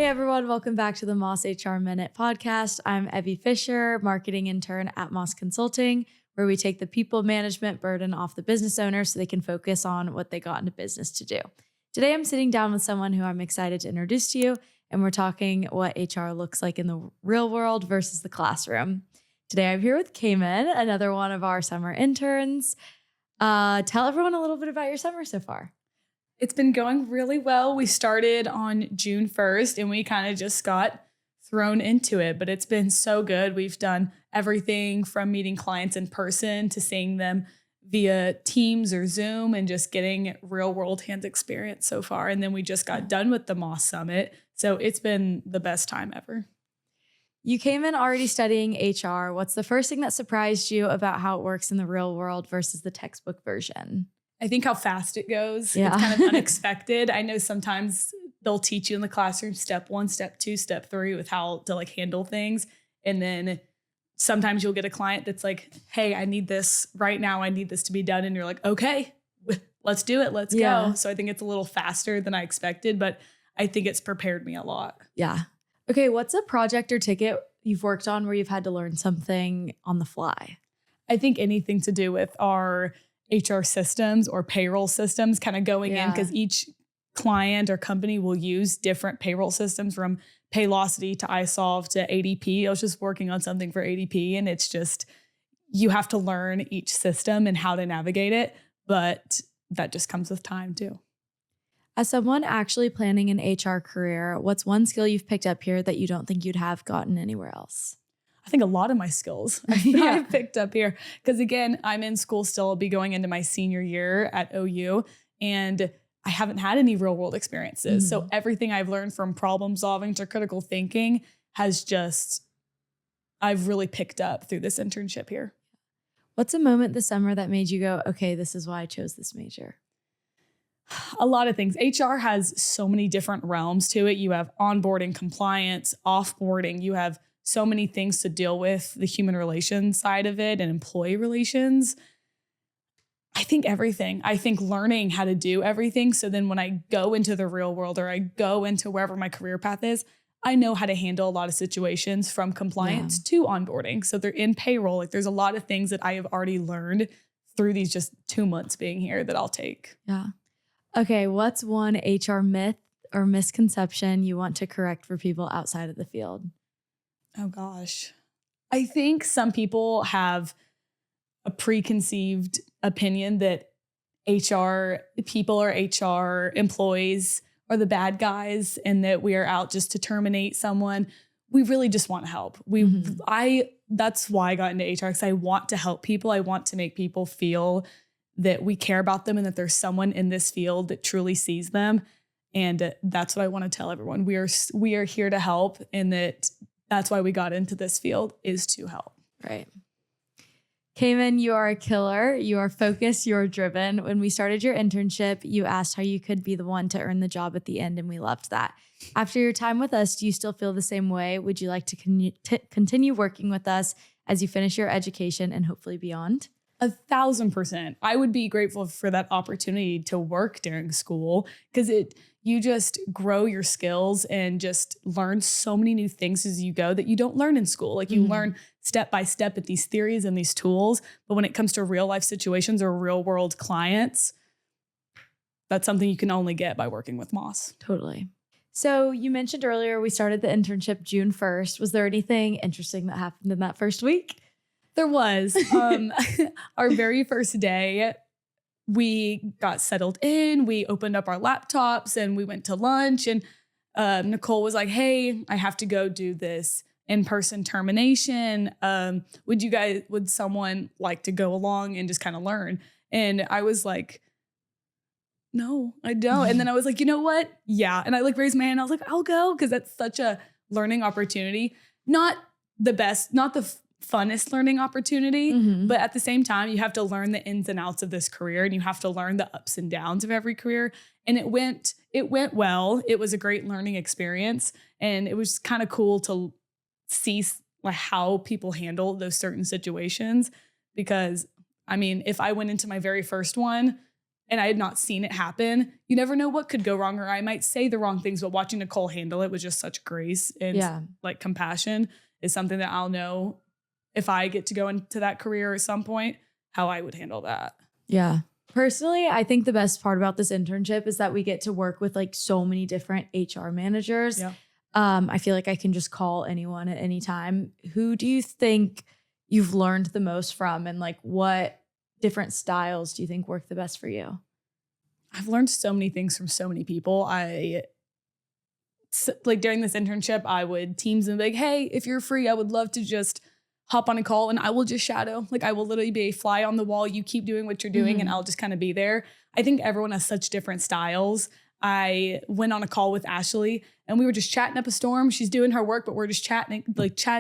Hey everyone, welcome back to the Moss HR Minute podcast. I'm Evie Fisher, marketing intern at Moss Consulting, where we take the people management burden off the business owner so they can focus on what they got into business to do. Today, I'm sitting down with someone who I'm excited to introduce to you, and we're talking what HR looks like in the real world versus the classroom. Today, I'm here with Cayman, another one of our summer interns. Tell everyone a little bit about your summer so far. It's been going really well. We started on June 1st and we kind of just got thrown into it, but it's been so good. We've done everything from meeting clients in person to seeing them via Teams or Zoom and just getting real world hands experience so far. And then we just got done with the Moss Summit. So it's been the best time ever. You came in already studying HR. What's the first thing that surprised you about how it works in the real world versus the textbook version? I think how fast it goes. Yeah. It's kind of unexpected. I know sometimes they'll teach you in the classroom step 1, step 2, step 3 with how to like handle things. And then sometimes you'll get a client that's like, hey, I need this right now. I need this to be done. And you're like, okay, let's do it. Let's go. So I think it's a little faster than I expected, but I think it's prepared me a lot. Yeah. Okay. What's a project or ticket you've worked on where you've had to learn something on the fly? I think anything to do with our HR systems or payroll systems kind of going in, because each client or company will use different payroll systems from Paylocity to iSolve to ADP. I was just working on something for ADP and it's just, you have to learn each system and how to navigate it, but that just comes with time too. As someone actually planning an HR career, what's one skill you've picked up here that you don't think you'd have gotten anywhere else? I think a lot of my skills I've picked up here. Because again, I'm in school still. I'll be going into my senior year at OU and I haven't had any real world experiences. So everything I've learned from problem solving to critical thinking has just, I've really picked up through this internship here. What's a moment this summer that made you go, okay, this is why I chose this major? A lot of things. HR has so many different realms to it. You have onboarding, compliance, offboarding. You have so many things to deal with, the human relations side of it and employee relations. I think everything. I think learning how to do everything. So then when I go into the real world or I go into wherever my career path is, I know how to handle a lot of situations from compliance to onboarding. So they're in payroll. Like there's a lot of things that I have already learned through these just 2 months being here that I'll take. Yeah. Okay. What's one HR myth or misconception you want to correct for people outside of the field? Oh gosh. I think some people have a preconceived opinion that HR people or HR employees are the bad guys and that we are out just to terminate someone. We really just want to help. That's why I got into HR, because I want to help people. I want to make people feel that we care about them and that there's someone in this field that truly sees them. And that's what I want to tell everyone. We are here to help, and that's why we got into this field, is to help. Right. Cayman, you are a killer. You are focused. You are driven. When we started your internship, you asked how you could be the one to earn the job at the end, and we loved that. After your time with us, do you still feel the same way? Would you like to continue working with us as you finish your education and hopefully beyond? 1,000%. I would be grateful for that opportunity to work during school, because you just grow your skills and just learn so many new things as you go that you don't learn in school. Like you learn step by step at these theories and these tools. But when it comes to real life situations or real world clients, that's something you can only get by working with Moss. Totally. So you mentioned earlier we started the internship June 1st. Was there anything interesting that happened in that first week? There was. Our very first day, we got settled in, we opened up our laptops and we went to lunch, and Nicole was like, hey, I have to go do this in-person termination. Would someone like to go along and just kind of learn? And I was like, no, I don't. And then I was like, you know what? Yeah. And I like raised my hand. I was like, I'll go, because that's such a learning opportunity. Not the best, not the funnest learning opportunity, but at the same time, you have to learn the ins and outs of this career, and you have to learn the ups and downs of every career. And it went well. It was a great learning experience, and it was kind of cool to see like how people handle those certain situations. Because I mean, if I went into my very first one and I had not seen it happen, you never know what could go wrong, or I might say the wrong things, but watching Nicole handle it with just such grace and like compassion is something that I'll know if I get to go into that career at some point, how I would handle that. Yeah. Personally, I think the best part about this internship is that we get to work with like so many different HR managers. Yeah. I feel like I can just call anyone at any time. Who do you think you've learned the most from, and like what different styles do you think work the best for you? I've learned so many things from so many people. Like during this internship, I would Teams and be like, hey, if you're free, I would love to just hop on a call and I will just shadow. Like I will literally be a fly on the wall. You keep doing what you're doing and I'll just kind of be there. I think everyone has such different styles. I went on a call with Ashley and we were just chatting up a storm. She's doing her work, but we're just chatting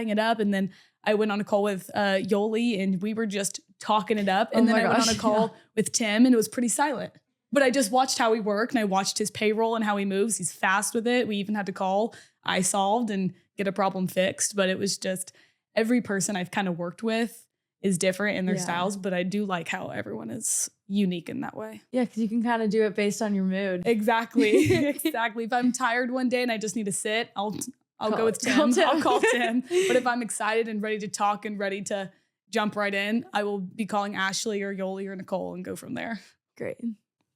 it up. And then I went on a call with Yoli and we were just talking it up. And then I went on a call with Tim and it was pretty silent. But I just watched how he worked and I watched his payroll and how he moves. He's fast with it. We even had to call. I solved and get a problem fixed. But it was just every person I've kind of worked with is different in their styles. But I do like how everyone is unique in that way. Yeah, because you can kind of do it based on your mood. Exactly. Exactly. If I'm tired one day and I just need to sit, I'll go with Tim. I'll call Tim. But if I'm excited and ready to talk and ready to jump right in, I will be calling Ashley or Yoli or Nicole and go from there. Great.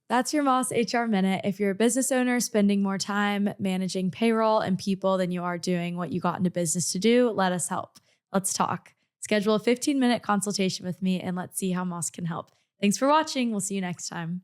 That's your Moss HR Minute. If you're a business owner spending more time managing payroll and people than you are doing what you got into business to do, let us help. Let's talk. Schedule a 15-minute consultation with me and let's see how Moss can help. Thanks for watching. We'll see you next time.